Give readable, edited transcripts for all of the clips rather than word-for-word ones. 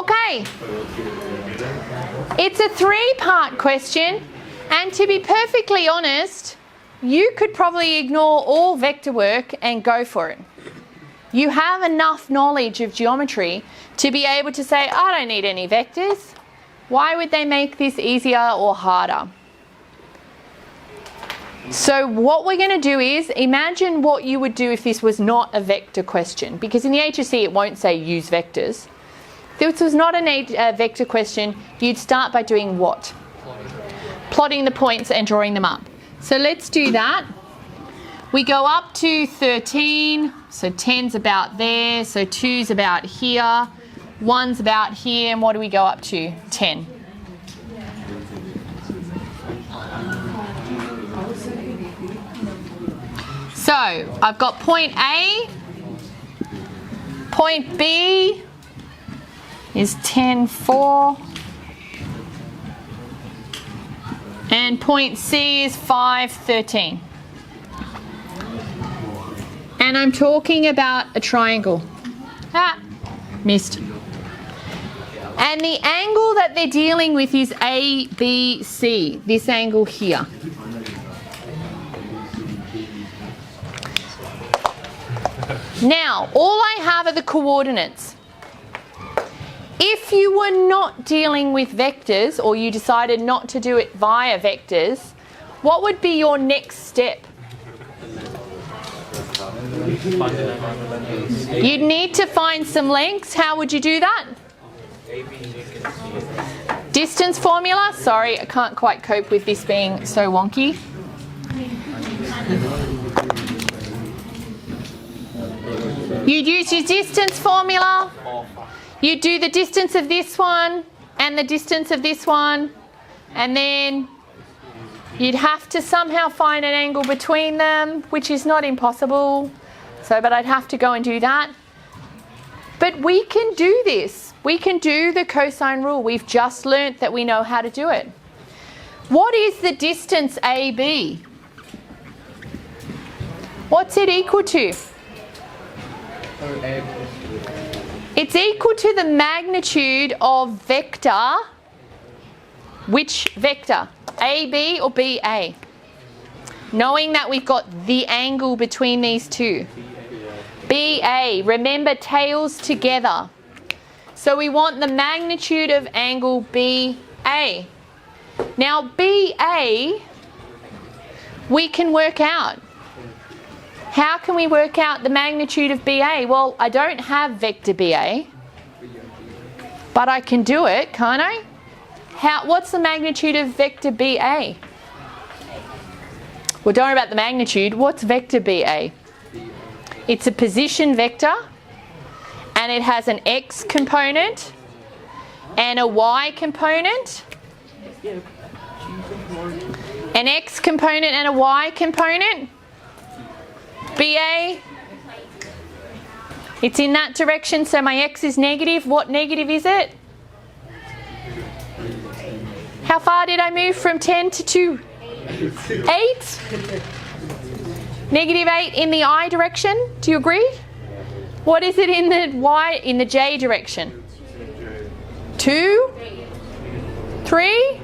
Okay. It's a 3-part question, and to be perfectly honest, you could probably ignore all vector work and go for it. You have enough knowledge of geometry to be able to say, I don't need any vectors. Why would they make this easier or harder? So what we're going to do is imagine what you would do if this was not a vector question, because in the HSC it won't say use vectors. If this was not a vector question, you'd start by doing what? Plotting the points and drawing them up. So let's do that. We go up to 13, so 10's about there, so 2's about here, 1's about here, and what do we go up to? 10. So I've got point A, point B is 10, 4, and point C is 5, 13. And I'm talking about a triangle. Ah, missed. And the angle that they're dealing with is ABC, this angle here. Now, all I have are the coordinates. If you were not dealing with vectors, or you decided not to do it via vectors, what would be your next step? You'd need to find some lengths. How would you do that? Distance formula. Sorry, I can't quite cope with this being so wonky. You'd use your distance formula. You'd do the distance of this one and the distance of this one, and then you'd have to somehow find an angle between them, which is not impossible. But I'd have to go and do that. But we can do this. We can do the cosine rule. We've just learnt that we know how to do it. What is the distance AB? What's it equal to? It's equal to the magnitude of vector. Which vector? AB or BA? Knowing that we've got the angle between these two. BA, remember tails together. So we want the magnitude of angle BA. Now BA, we can work out. How can we work out the magnitude of BA? Well, I don't have vector BA, but I can do it, can't I? What's the magnitude of vector BA? Well, don't worry about the magnitude. What's vector BA? It's a position vector, and it has an x component and a y component. An x component and a y component. BA, it's in that direction, so my x is negative. What negative is it? How far did I move from 10 to 2? 8? Negative 8 in the I direction. Do you agree? What is it in the Y, in the J direction? 2? 3?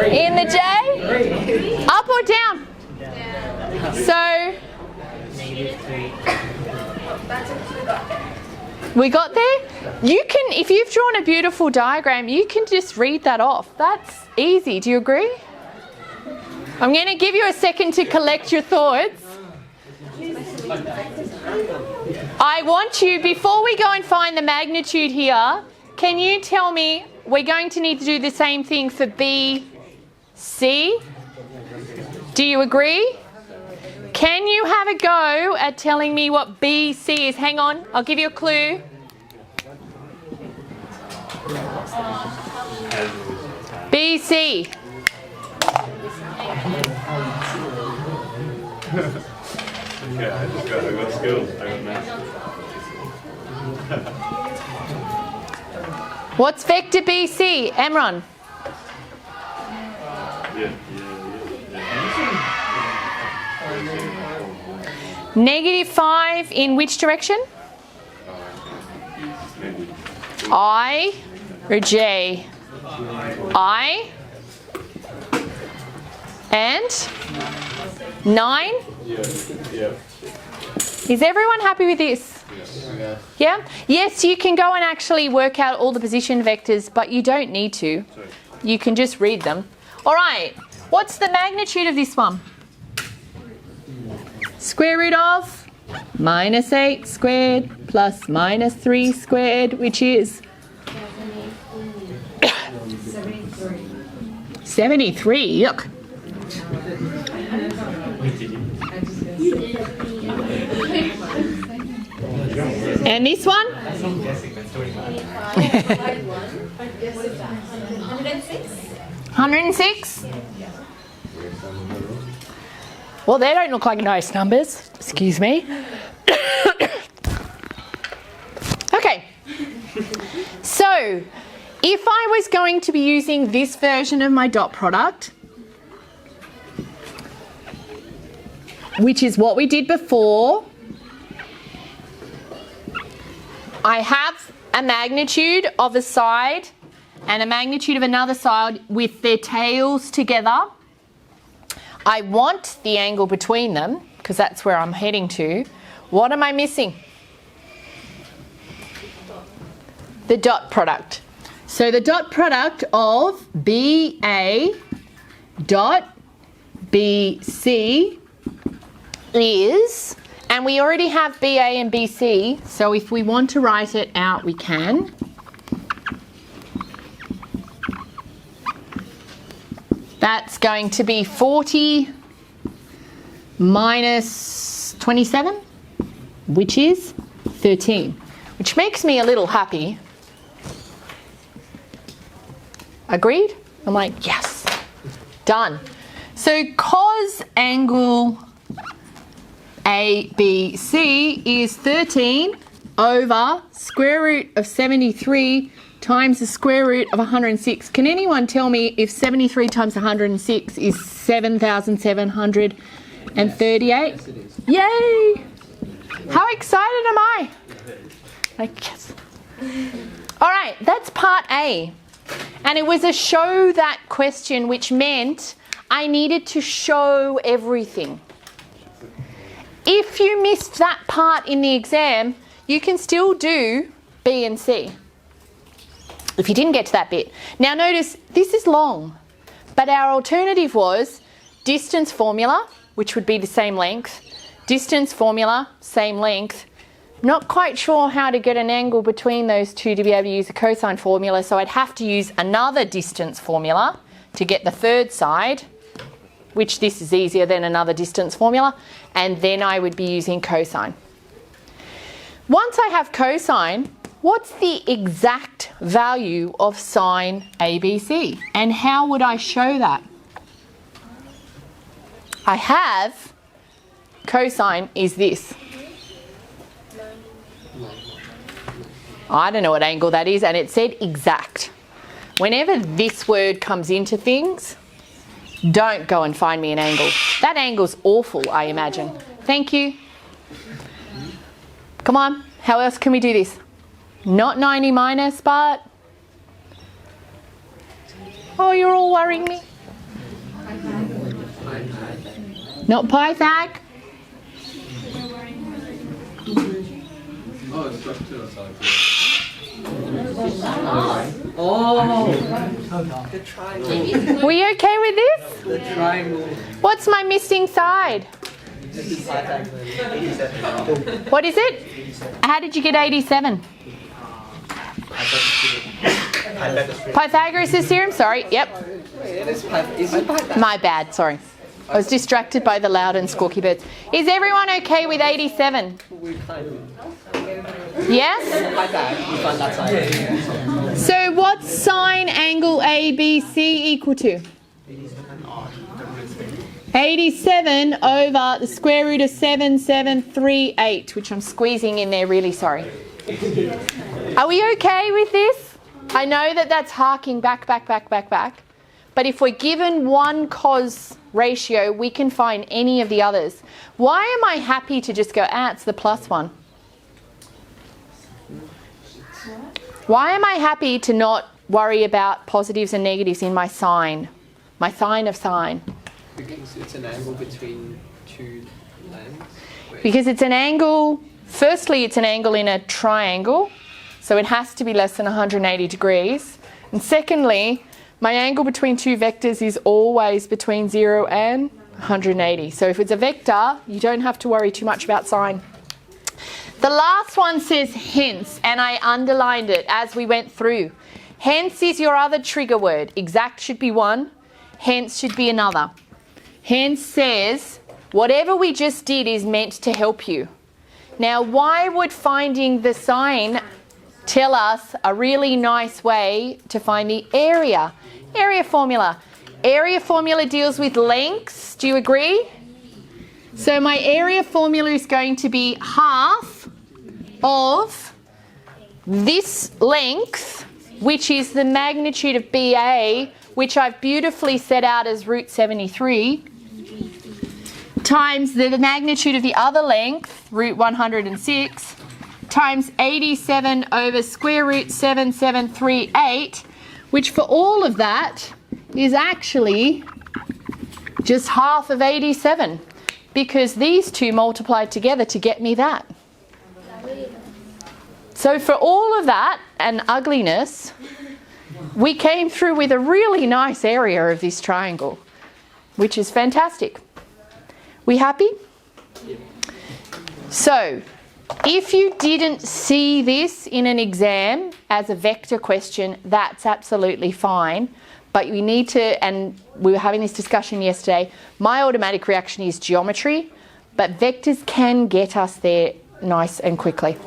In the J? Up or down? So, we got there? You can, if you've drawn a beautiful diagram, you can just read that off. That's easy. Do you agree? I'm going to give you a second to collect your thoughts. I want you, before we go and find the magnitude here, can you tell me, we're going to need to do the same thing for B, C? Do you agree? Can you have a go at telling me what BC is? Hang on, I'll give you a clue. BC. Yeah, I got skills. I got math. What's vector BC? Emron? Yeah. -5 in which direction? I or J? I and 9? Yeah. Is everyone happy with this? Yeah? Yes, you can go and actually work out all the position vectors, but you don't need to. You can just read them. All right, what's the magnitude of this one? Square root of minus 8 squared plus minus 3 squared, which is 73. Look. And this one? 106? Well, they don't look like nice numbers. Excuse me. Okay. So, if I was going to be using this version of my dot product, which is what we did before, I have a magnitude of a side and a magnitude of another side with their tails together. I want the angle between them because that's where I'm heading to. What am I missing? The dot product. So the dot product of BA dot BC is, and we already have BA and BC, so if we want to write it out, we can. That's going to be 40 minus 27, which is 13, which makes me a little happy. Agreed? I'm like, yes, done. So cos angle ABC is 13 over square root of 73 times the square root of 106. Can anyone tell me if 73 times 106 is 7,738? Yes, it is. Yay! How excited am I? Yes. All right, that's part A. And it was a show that question, which meant I needed to show everything. If you missed that part in the exam, you can still do B and C. If you didn't get to that bit. Now notice, this is long, but our alternative was distance formula, which would be the same length, distance formula, same length. Not quite sure how to get an angle between those two to be able to use a cosine formula, so I'd have to use another distance formula to get the third side, which this is easier than another distance formula, and then I would be using cosine. Once I have cosine, what's the exact value of sine ABC? And how would I show that? I have cosine is this. I don't know what angle that is, and it said exact. Whenever this word comes into things, don't go and find me an angle. That angle's awful, I imagine. Thank you. Come on, how else can we do this? Not 90 minus, but... Oh, you're all worrying me. Not Pythag? Oh, it's just to the The triangle. Were you okay with this? The triangle. What's my missing side? What is it? How did you get 87? Pythagoras' theorem? Sorry, yep. Is it Pythag? My bad, sorry. I was distracted by the loud and squawky birds. Is everyone okay with 87? We kind of. Yes? Pythag. We find that side. So what's sine angle ABC equal to? 87 over the square root of 7738, which I'm squeezing in there, really sorry. Are we okay with this? I know that that's harking back. But if we're given one cos ratio, we can find any of the others. Why am I happy to just go, it's the plus one? Why am I happy to not worry about positives and negatives in my sine of sine? Because it's an angle between two lines. Because it's an angle, firstly it's an angle in a triangle, so it has to be less than 180 degrees. And secondly, my angle between two vectors is always between 0 and 180. So if it's a vector, you don't have to worry too much about sine. The last one says hence, and I underlined it as we went through. Hence is your other trigger word. Exact should be one, hence should be another. Hence says, whatever we just did is meant to help you. Now, why would finding the sine tell us a really nice way to find the area? Area formula. Area formula deals with lengths. Do you agree? So my area formula is going to be half of this length, which is the magnitude of BA, which I've beautifully set out as root 73, times the magnitude of the other length, root 106, times 87 over square root 7738, which for all of that is actually just half of 87, because these two multiplied together to get me that. So for all of that and ugliness, we came through with a really nice area of this triangle, which is fantastic. We happy? So, if you didn't see this in an exam as a vector question, that's absolutely fine. But we need to, and we were having this discussion yesterday, my automatic reaction is geometry, but vectors can get us there nice and quickly.